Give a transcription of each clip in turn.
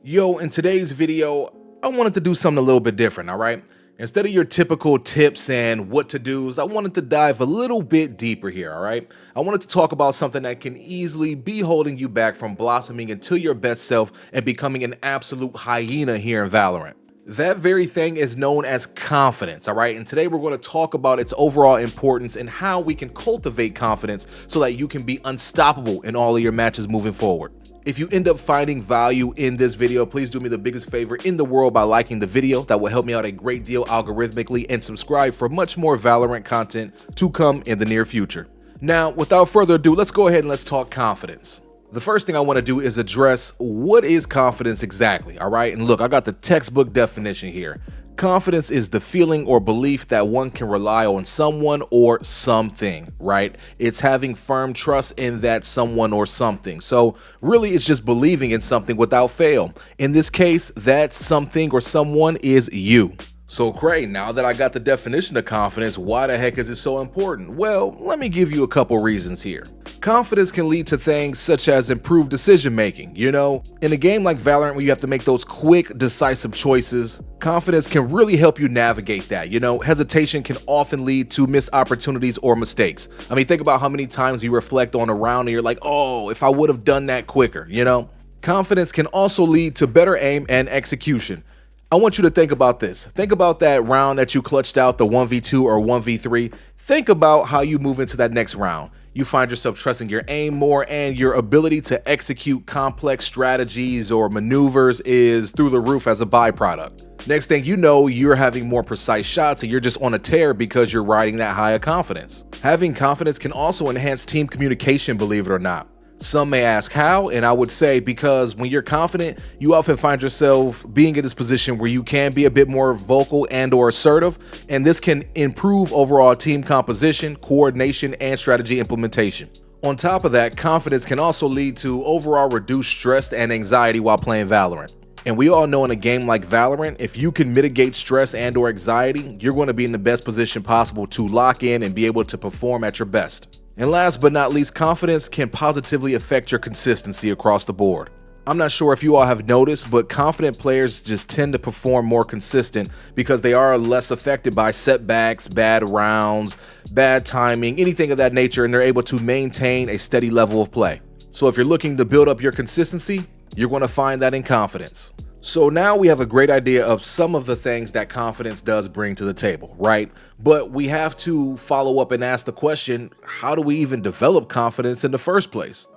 Yo, in today's video, I wanted to do something a little bit different, all right? Instead of your typical tips and what to do's, I wanted to dive a little bit deeper here, all right? I wanted to talk about something that can easily be holding you back from blossoming into your best self and becoming an absolute hyena here in Valorant. That very thing is known as confidence, all right? And today we're going to talk about its overall importance and how we can cultivate confidence so that you can be unstoppable in all of your matches moving forward. If you end up finding value in this video, please do me the biggest favor in the world by liking the video. That will help me out a great deal algorithmically, and subscribe for much more Valorant content to come in the near future. Now, without further ado, let's go ahead and let's talk confidence. The first thing I want to do is address what is confidence exactly, all right? And look, I got the textbook definition here. Confidence is the feeling or belief that one can rely on someone or something, right? It's having firm trust in that someone or something. So really, it's just believing in something without fail. In this case, that something or someone is you. So Cray, now that I got the definition of confidence, why the heck is it so important? Well, let me give you a couple reasons here. Confidence can lead to things such as improved decision making. You know, in a game like Valorant where you have to make those quick, decisive choices, confidence can really help you navigate that. You know, hesitation can often lead to missed opportunities or mistakes. I mean, think about how many times you reflect on a round and you're like, oh, if I would have done that quicker, you know? Confidence can also lead to better aim and execution. I want you to think about this. Think about that round that you clutched out, the 1v2 or 1v3. Think about how you move into that next round. You find yourself trusting your aim more, and your ability to execute complex strategies or maneuvers is through the roof as a byproduct. Next thing you know, you're having more precise shots and you're just on a tear because you're riding that high of confidence. Having confidence can also enhance team communication, believe it or not. Some may ask how, and I would say because when you're confident, you often find yourself being in this position where you can be a bit more vocal and or assertive, and this can improve overall team composition, coordination, and strategy implementation. On top of that, confidence can also lead to overall reduced stress and anxiety while playing Valorant. And we all know in a game like Valorant, if you can mitigate stress and or anxiety, you're going to be in the best position possible to lock in and be able to perform at your best. And last but not least, confidence can positively affect your consistency across the board. I'm not sure if you all have noticed, but confident players just tend to perform more consistent because they are less affected by setbacks, bad rounds, bad timing, anything of that nature, and they're able to maintain a steady level of play. So if you're looking to build up your consistency, you're going to find that in confidence. So now we have a great idea of some of the things that confidence does bring to the table, right? But we have to follow up and ask the question, how do we even develop confidence in the first place?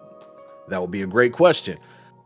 That would be a great question.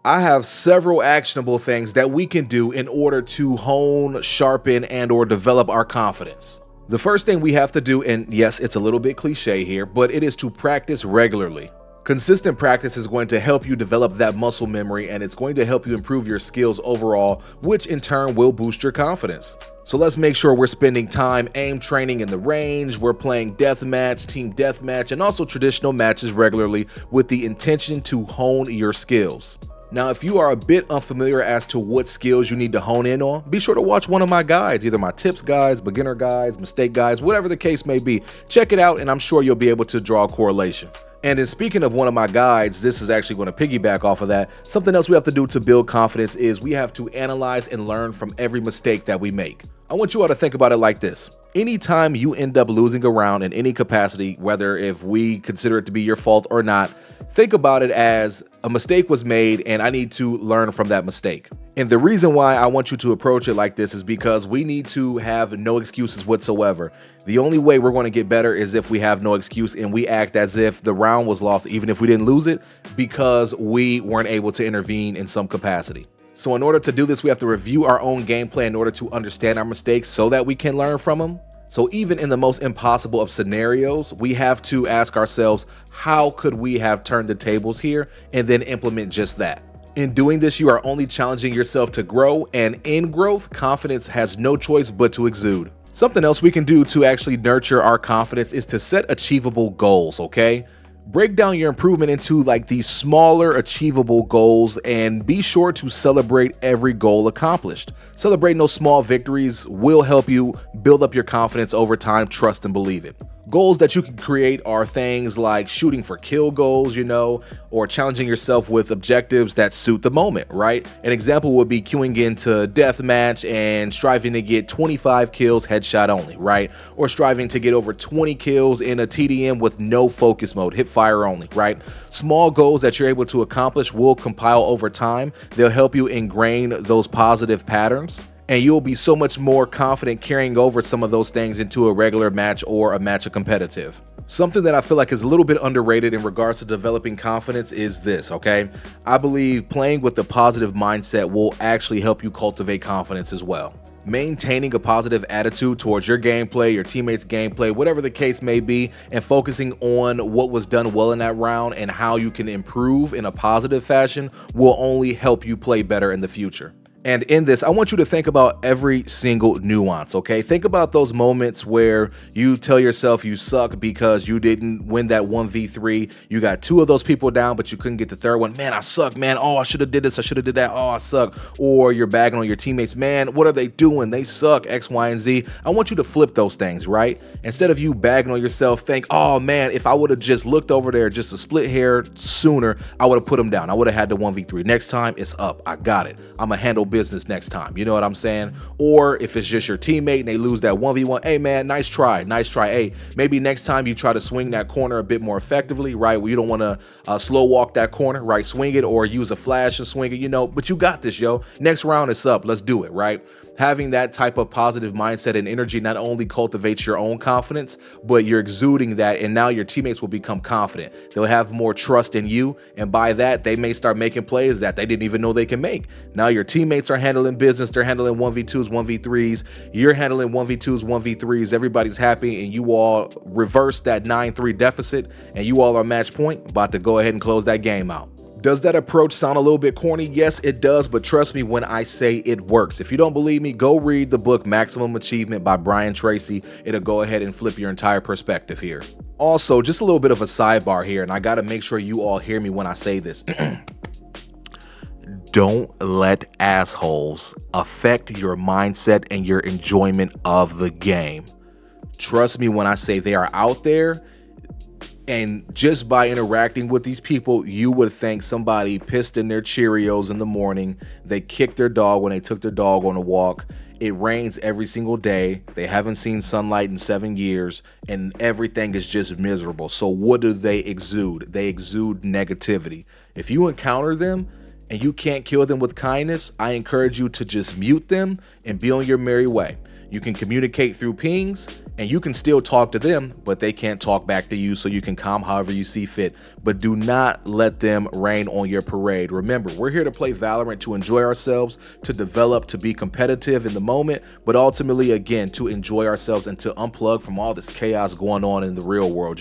I have several actionable things that we can do in order to hone, sharpen, and or develop our confidence. The first thing we have to do, and yes, it's a little bit cliche here, but it is to practice regularly. Consistent practice is going to help you develop that muscle memory, and it's going to help you improve your skills overall, which in turn will boost your confidence. So let's make sure we're spending time aim training in the range, we're playing deathmatch, team deathmatch, and also traditional matches regularly with the intention to hone your skills. Now, if you are a bit unfamiliar as to what skills you need to hone in on, be sure to watch one of my guides, either my tips guides, beginner guides, mistake guides, whatever the case may be. Check it out, and I'm sure you'll be able to draw a correlation. And in speaking of one of my guides, this is actually going to piggyback off of that. Something else we have to do to build confidence is we have to analyze and learn from every mistake that we make. I want you all to think about it like this. Anytime you end up losing a round in any capacity, whether if we consider it to be your fault or not, think about it as a mistake was made and I need to learn from that mistake. And the reason why I want you to approach it like this is because we need to have no excuses whatsoever. The only way we're going to get better is if we have no excuse and we act as if the round was lost, even if we didn't lose it, because we weren't able to intervene in some capacity. So in order to do this, we have to review our own gameplay in order to understand our mistakes so that we can learn from them. So even in the most impossible of scenarios, we have to ask ourselves, how could we have turned the tables here, and then implement just that. In doing this, you are only challenging yourself to grow, and in growth, confidence has no choice but to exude. Something else we can do to actually nurture our confidence is to set achievable goals, okay? Break down your improvement into like these smaller achievable goals and be sure to celebrate every goal accomplished. Celebrating those small victories will help you build up your confidence over time, trust and believe it. Goals that you can create are things like shooting for kill goals, or challenging yourself with objectives that suit the moment, right? An example would be queuing into Deathmatch and striving to get 25 kills headshot only, right? Or striving to get over 20 kills in a TDM with no focus mode, hip fire only, right? Small goals that you're able to accomplish will compile over time. They'll help you ingrain those positive patterns, and you'll be so much more confident carrying over some of those things into a regular match or a match of competitive. Something that I feel like is a little bit underrated in regards to developing confidence is this, okay? I believe playing with a positive mindset will actually help you cultivate confidence as well. Maintaining a positive attitude towards your gameplay, your teammates' gameplay, whatever the case may be, and focusing on what was done well in that round and how you can improve in a positive fashion will only help you play better in the future. And in this, I want you to think about every single nuance, okay? Think about those moments where you tell yourself you suck because you didn't win that 1v3. You got 2 of those people down, but you couldn't get the third one. Man, I suck, man. Oh, I should have did this. I should have did that. Oh, I suck. Or you're bagging on your teammates. Man, what are they doing? They suck, X, Y, and Z. I want you to flip those things, right? Instead of you bagging on yourself, think, oh, man, if I would have just looked over there just a split hair sooner, I would have put them down. I would have had the 1v3. Next time, it's up. I got it. I'm going to handle business next time. You know what I'm saying? Or if it's just your teammate and they lose that 1v1, hey man, nice try. Hey, maybe next time you try to swing that corner a bit more effectively, right? Well, you don't want to slow walk that corner, right? Swing it or use a flash and swing it, but you got this, yo. Next round is up. Let's do it, right? Having that type of positive mindset and energy not only cultivates your own confidence, but you're exuding that, and now your teammates will become confident. They'll have more trust in you, and by that, they may start making plays that they didn't even know they can make. Now your teammates are handling business. They're handling 1v2s, 1v3s. You're handling 1v2s, 1v3s. Everybody's happy, and you all reverse that 9-3 deficit, and you all are match point, about to go ahead and close that game out. Does that approach sound a little bit corny? Yes, it does, but trust me when I say it works. If you don't believe me, go read the book Maximum Achievement by Brian Tracy. It'll go ahead and flip your entire perspective here. Also, just a little bit of a sidebar here, and I gotta make sure you all hear me when I say this. Don't let assholes affect your mindset and your enjoyment of the game. Trust me when I say they are out there. And just by interacting with these people, you would think somebody pissed in their Cheerios in the morning. They kicked their dog when they took their dog on a walk. It rains every single day. They haven't seen sunlight in 7 years, and everything is just miserable. So what do they exude? They exude negativity. If you encounter them and you can't kill them with kindness, I encourage you to just mute them and be on your merry way. You can communicate through pings, and you can still talk to them, but they can't talk back to you, so you can calm however you see fit. But do not let them rain on your parade. Remember, we're here to play Valorant to enjoy ourselves, to develop, to be competitive in the moment, but ultimately, again, to enjoy ourselves and to unplug from all this chaos going on in the real world,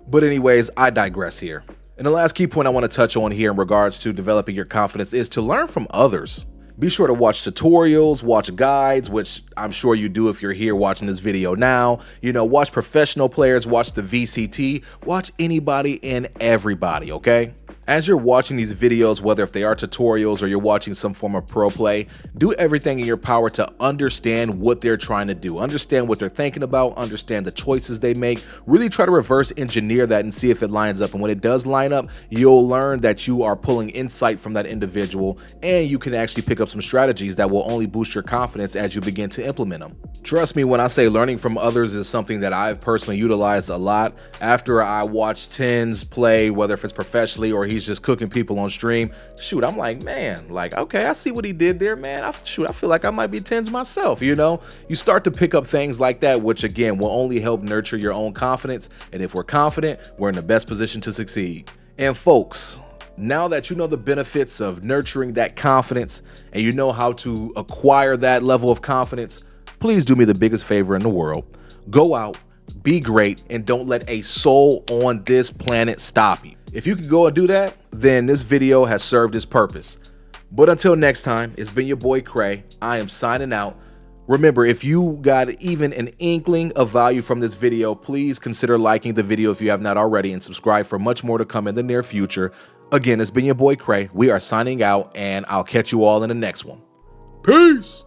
But anyways, I digress here. And the last key point I want to touch on here in regards to developing your confidence is to learn from others. Be sure to watch tutorials, watch guides, which I'm sure you do if you're here watching this video now. Watch professional players, watch the VCT, watch anybody and everybody, okay? As you're watching these videos, whether if they are tutorials or you're watching some form of pro play, do everything in your power to understand what they're trying to do, understand what they're thinking about, understand the choices they make, really try to reverse engineer that and see if it lines up. And when it does line up, you'll learn that you are pulling insight from that individual, and you can actually pick up some strategies that will only boost your confidence as you begin to implement them. Trust me when I say learning from others is something that I've personally utilized a lot. After I watch Tens play, whether if it's professionally or he's just cooking people on stream, I'm like, man, okay, I see what he did there, man. I feel like I might be Tens myself, You start to pick up things like that, which again will only help nurture your own confidence. And if we're confident, we're in the best position to succeed. And folks, now that you know the benefits of nurturing that confidence and you know how to acquire that level of confidence, please do me the biggest favor in the world. Go out, be great, and don't let a soul on this planet stop you. If you can go and do that, then this video has served its purpose. But until next time, it's been your boy Cray. I am signing out. Remember, if you got even an inkling of value from this video, please consider liking the video if you have not already, and subscribe for much more to come in the near future. Again, it's been your boy Cray. We are signing out, and I'll catch you all in the next one. Peace!